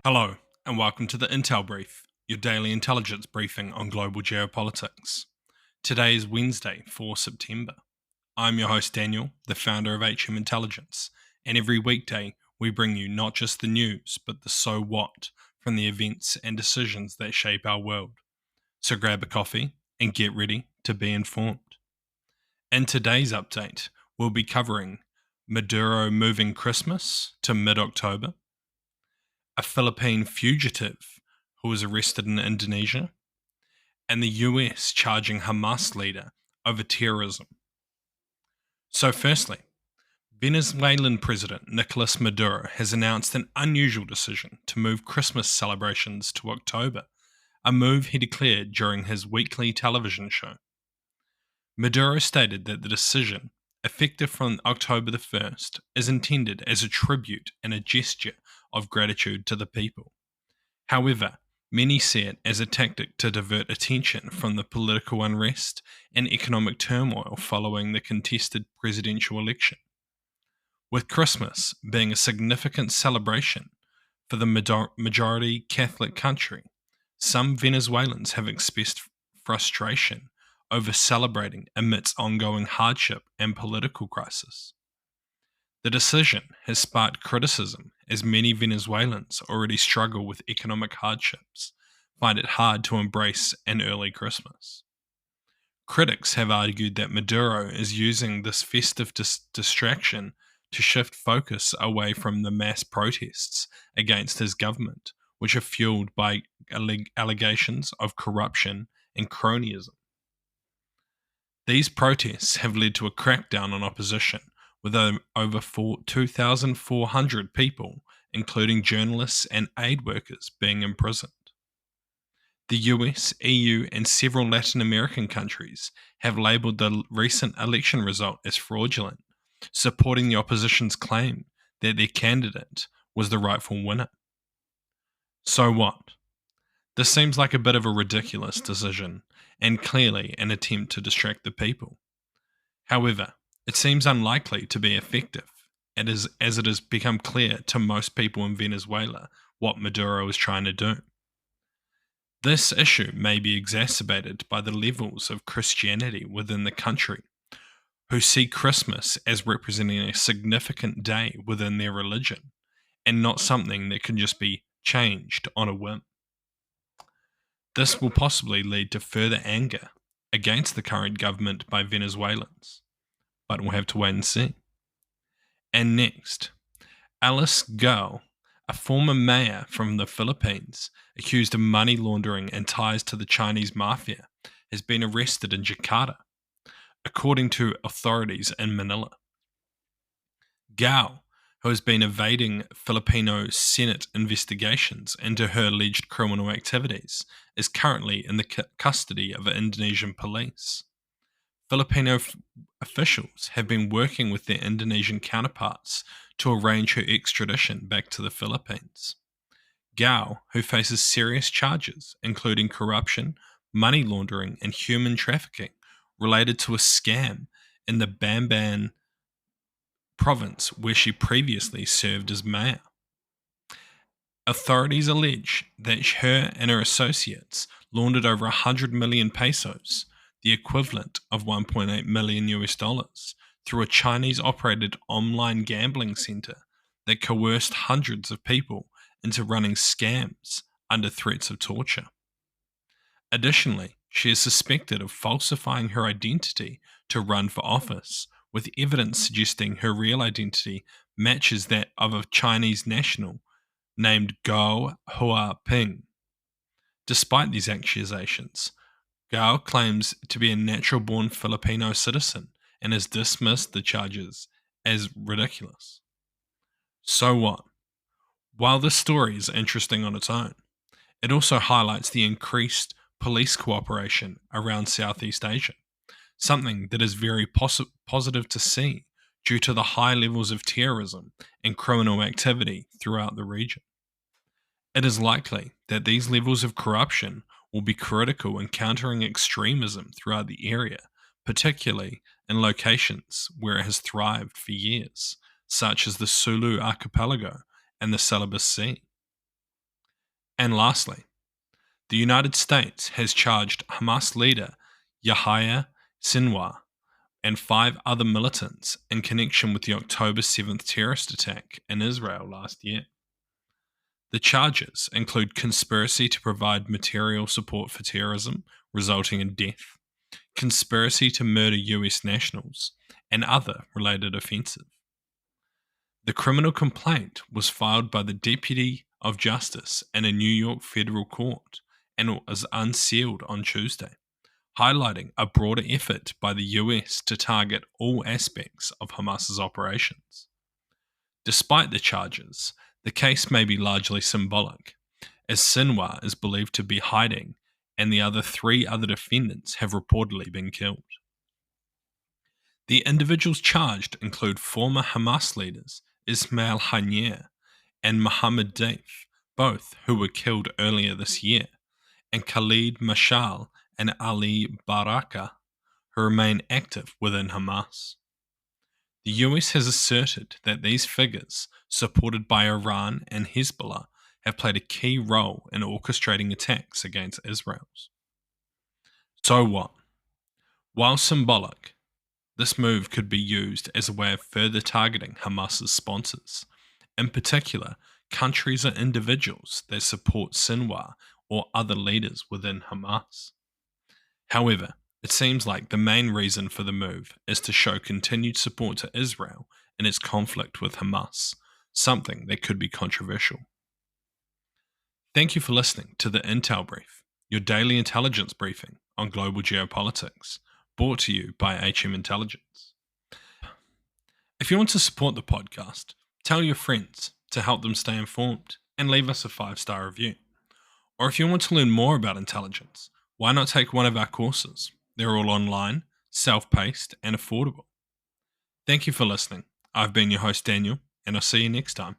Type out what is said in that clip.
Hello, and welcome to the Intel Brief, your daily intelligence briefing on global geopolitics. Today is Wednesday, 4 September. I'm your host Daniel, the founder of HM Intelligence, and every weekday we bring you not just the news, but the so what from the events and decisions that shape our world. So grab a coffee and get ready to be informed. In today's update, we'll be covering Maduro moving Christmas to mid-October, a Philippine fugitive who was arrested in Indonesia, and the US charging Hamas leader over terrorism. So, firstly, Venezuelan President Nicolas Maduro has announced an unusual decision to move Christmas celebrations to October, a move he declared during his weekly television show. Maduro stated that the decision, effective from October the 1st, is intended as a tribute and a gesture of gratitude to the people. However, many see it as a tactic to divert attention from the political unrest and economic turmoil following the contested presidential election. With Christmas being a significant celebration for the majority Catholic country, some Venezuelans have expressed frustration over celebrating amidst ongoing hardship and political crisis. The decision has sparked criticism as many Venezuelans already struggle with economic hardships, find it hard to embrace an early Christmas. Critics have argued that Maduro is using this festive distraction to shift focus away from the mass protests against his government, which are fueled by allegations of corruption and cronyism. These protests have led to a crackdown on opposition, with over 2,400 people, including journalists and aid workers, being imprisoned. The US, EU, and several Latin American countries have labelled the recent election result as fraudulent, supporting the opposition's claim that their candidate was the rightful winner. So what? This seems like a bit of a ridiculous decision, and clearly an attempt to distract the people. However, it seems unlikely to be effective, as it has become clear to most people in Venezuela what Maduro is trying to do. This issue may be exacerbated by the levels of Christianity within the country, who see Christmas as representing a significant day within their religion, and not something that can just be changed on a whim. This will possibly lead to further anger against the current government by Venezuelans, but we'll have to wait and see. And next, Alice Gao, a former mayor from the Philippines, accused of money laundering and ties to the Chinese mafia, has been arrested in Jakarta, according to authorities in Manila. Gao, who has been evading Filipino Senate investigations into her alleged criminal activities, is currently in the custody of Indonesian police. Filipino officials have been working with their Indonesian counterparts to arrange her extradition back to the Philippines. Gao, who faces serious charges, including corruption, money laundering, and human trafficking, related to a scam in the Bamban province where she previously served as mayor. Authorities allege that her and her associates laundered over 100 million pesos, the equivalent of 1.8 million US dollars, through a Chinese operated online gambling center that coerced hundreds of people into running scams under threats of torture. Additionally, she is suspected of falsifying her identity to run for office, with evidence suggesting her real identity matches that of a Chinese national named Gao Huaping. Despite these accusations, Gao claims to be a natural-born Filipino citizen and has dismissed the charges as ridiculous. So what? While this story is interesting on its own, it also highlights the increased police cooperation around Southeast Asia, something that is very positive to see due to the high levels of terrorism and criminal activity throughout the region. It is likely that these levels of corruption will be critical in countering extremism throughout the area, particularly in locations where it has thrived for years, such as the Sulu Archipelago and the Celebes Sea. And lastly, the United States has charged Hamas leader Yahya Sinwar and 5 other militants in connection with the October 7th terrorist attack in Israel last year. The charges include conspiracy to provide material support for terrorism, resulting in death, conspiracy to murder US nationals, and other related offences. The criminal complaint was filed by the Deputy of Justice in a New York federal court and was unsealed on Tuesday, highlighting a broader effort by the US to target all aspects of Hamas's operations. Despite the charges, the case may be largely symbolic, as Sinwar is believed to be hiding and the other 3 other defendants have reportedly been killed. The individuals charged include former Hamas leaders Ismail Haniyeh and Mohammed Deif, both who were killed earlier this year, and Khalid Mashal and Ali Baraka, who remain active within Hamas. The US has asserted that these figures, supported by Iran and Hezbollah, have played a key role in orchestrating attacks against Israel. So what? While symbolic, this move could be used as a way of further targeting Hamas's sponsors, in particular, countries or individuals that support Sinwar or other leaders within Hamas. However, it seems like the main reason for the move is to show continued support to Israel in its conflict with Hamas, something that could be controversial. Thank you for listening to the Intel Brief, your daily intelligence briefing on global geopolitics, brought to you by HM Intelligence. If you want to support the podcast, tell your friends to help them stay informed and leave us a 5-star review. Or if you want to learn more about intelligence, why not take one of our courses? They're all online, self-paced, and affordable. Thank you for listening. I've been your host, Daniel, and I'll see you next time.